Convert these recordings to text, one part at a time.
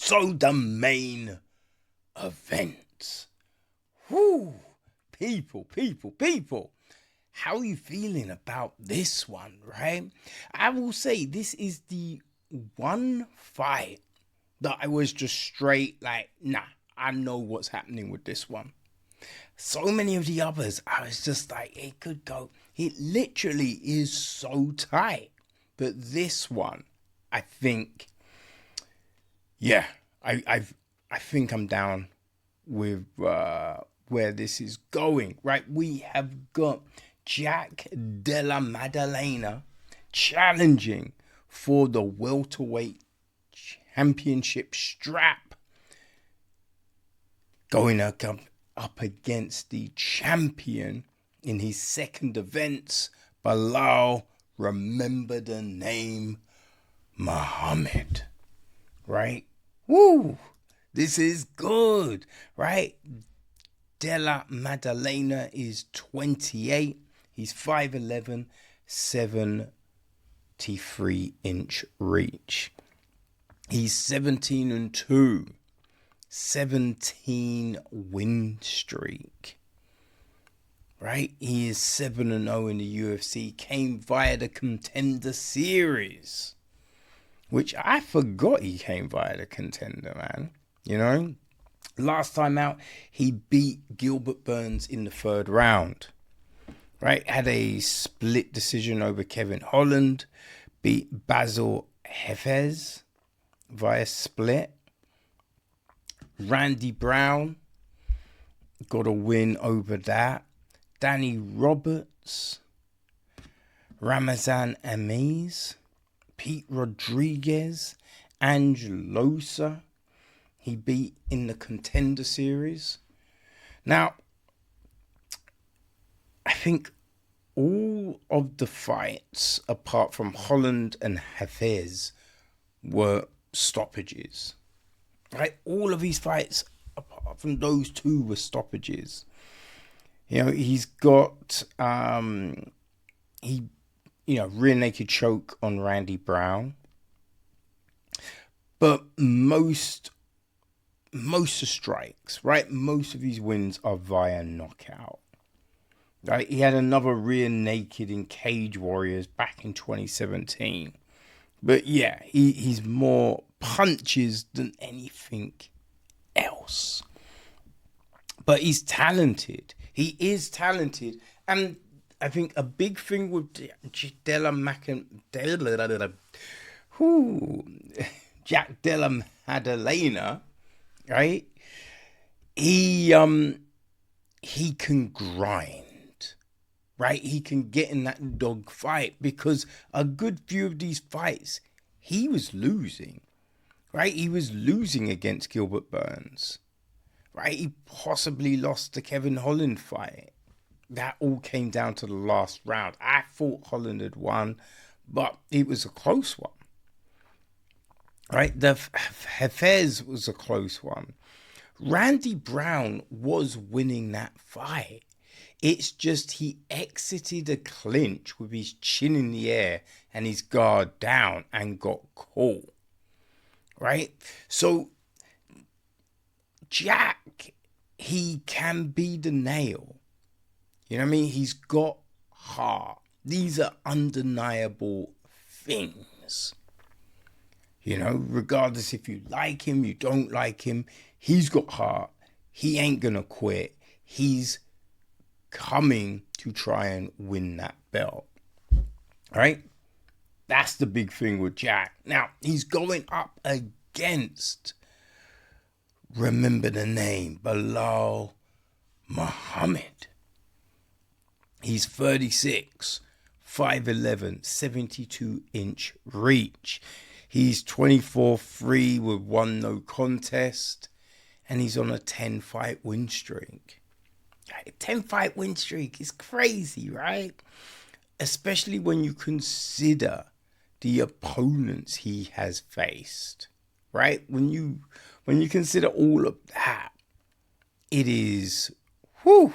So the main event. Whoo! People. How are you feeling about this one, right? I will say this is the one fight that I was just straight like, nah, I know what's happening with this one. So many of the others, I was just like, it could go. It literally is so tight. But this one, I think, yeah, I think I'm down with where this is going. Right, we have got Jack Della Maddalena challenging for the welterweight championship strap, going up against the champion in his second event, Belal. Remember the name, Muhammad. Right? Woo! This is good, right? Della Maddalena is 28. He's 5'11", 73-inch reach. He's 17-2, 17 win streak. Right? He is 7-0 in the UFC. Came via the Contender Series, which I forgot he came via the Contender, man. You know? Last time out, he beat Gilbert Burns in the third round. Right? Had a split decision over Kevin Holland. Beat Basil Hafez via split. Randy Brown got a win over that. Danny Roberts, Ramazan Amiz, Pete Rodriguez, Angelosa, he beat in the Contender Series. Now, I think all of the fights, apart from Holland and Hafez, were stoppages. Right? All of these fights, apart from those two, were stoppages. You know, he's got, rear naked choke on Randy Brown. But most of strikes, right? Most of his wins are via knockout. Right? He had another rear naked in Cage Warriors back in 2017. But yeah, he's more punches than anything else. But he's talented. He is talented. And I think a big thing with Jack Della Maddalena, right? He can grind, right? He can get in that dog fight, because a good few of these fights, he was losing, right? He was losing against Gilbert Burns. Right, he possibly lost the Kevin Holland fight. That all came down to the last round. I thought Holland had won, but it was a close one. Right, the Hafez was a close one. Randy Brown was winning that fight. It's just he exited a clinch with his chin in the air and his guard down and got caught. Right, so Jack, he can be the nail. You know what I mean? He's got heart. These are undeniable things. You know, regardless if you like him, you don't like him, he's got heart. He ain't gonna quit. He's coming to try and win that belt. All right? That's the big thing with Jack. Now, he's going up against, remember the name, Belal Muhammad. He's 36, 5'11", 72-inch reach. He's 24-3 with 1 no contest. And he's on a 10-fight win streak. A 10-fight win streak is crazy, right? Especially when you consider the opponents he has faced. Right? When you consider all of that, it is, whew.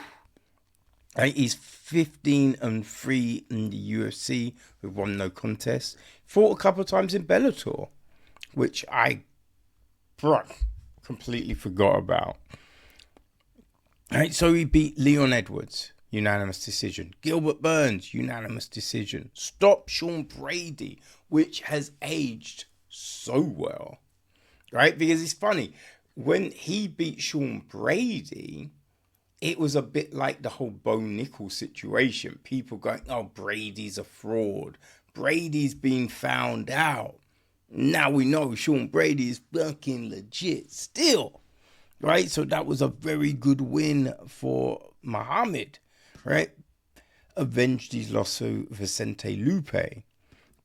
Right? He's 15-3 in the UFC with 1 no contest. Fought a couple of times in Bellator, which I Bro, completely forgot about. All right, so he beat Leon Edwards, unanimous decision. Gilbert Burns, unanimous decision. Stopped Sean Brady, which has aged so well, right? Because it's funny, when he beat Sean Brady, it was a bit like the whole Bo Nichols situation. People going, oh, Brady's a fraud. Brady's been found out. Now we know Sean Brady is fucking legit still. Right, so that was a very good win for Muhammad, right? Avenged his loss to Vicente Lupe,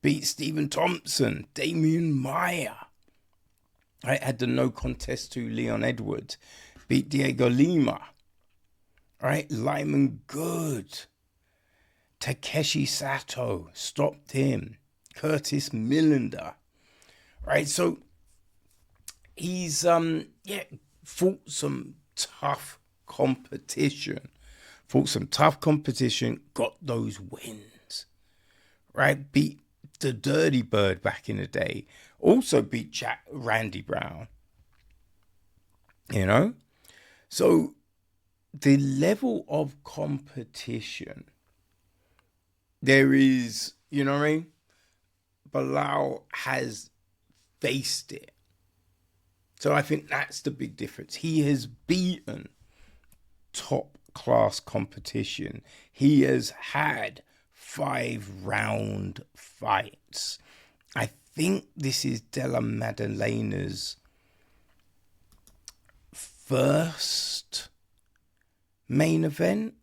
beat Stephen Thompson, Damian Maia, right? Had the no contest to Leon Edwards, beat Diego Lima, right? Lyman Good, Takeshi Sato, stopped him, Curtis Millender, right? So he's fought some tough competition. Got those wins. Right? Beat the Dirty Bird back in the day. Also beat Randy Brown. You know? So the level of competition, there is, you know what I mean? Belal has faced it. So I think that's the big difference. He has beaten top class competition. He has had 5-round fights. I think this is Della Maddalena's first main event.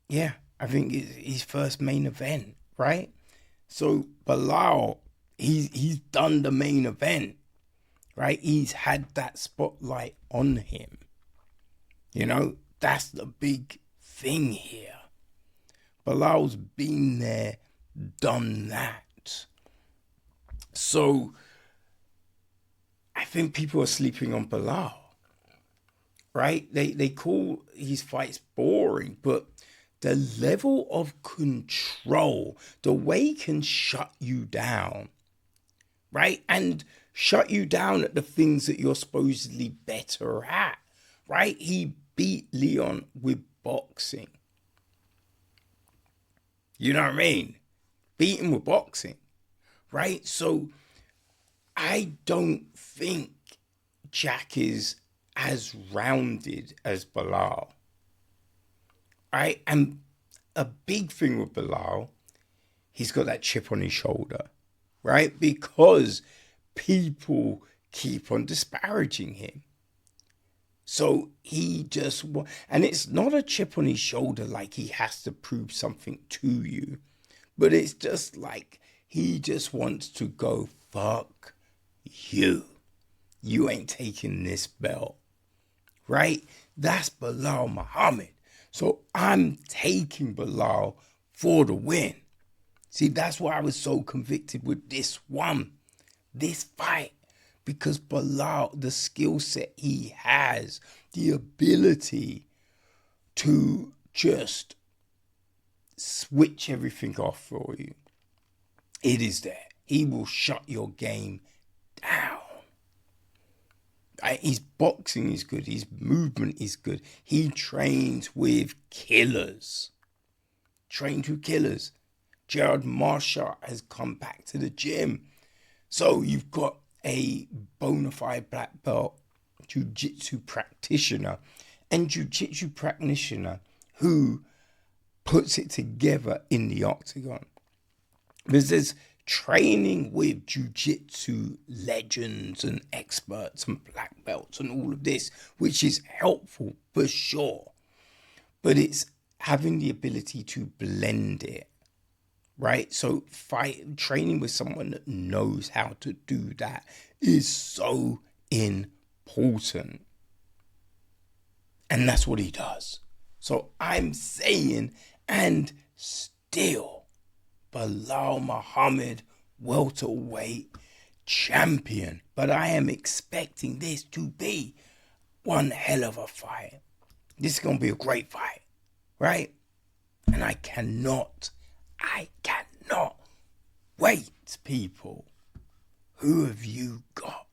Yeah, I think it's his first main event, right? So Belal, he's done the main event. Right? He's had that spotlight on him. You know, that's the big thing here. Belal's been there, done that. So I think people are sleeping on Belal. Right? They call his fights boring, but the level of control, the way he can shut you down, right? And shut you down at the things that you're supposedly better at, right? He beat Leon with boxing. You know what I mean? Beat him with boxing, right? So I don't think Jack is as rounded as Belal, right? And a big thing with Belal, he's got that chip on his shoulder, right? Because people keep on disparaging him. So he just, and it's not a chip on his shoulder like he has to prove something to you, but it's just like he just wants to go, fuck you. You ain't taking this belt, right? That's Belal Muhammad. So I'm taking Belal for the win. See, that's why I was so convicted with this fight, because Belal, the skill set he has, the ability to just switch everything off for you, it is there. He will shut your game down. His boxing is good. His movement is good. He trains with killers. Gerard Marshall has come back to the gym. So you've got a bona fide black belt jiu-jitsu practitioner who puts it together in the octagon. Because there's training with jiu-jitsu legends and experts and black belts and all of this, which is helpful for sure. But it's having the ability to blend it, right? So training with someone that knows how to do that is so important. And that's what he does. So I'm saying, and still, Belal Muhammad, welterweight champion. But I am expecting this to be one hell of a fight. This is going to be a great fight, right? And I cannot wait, people. Who have you got?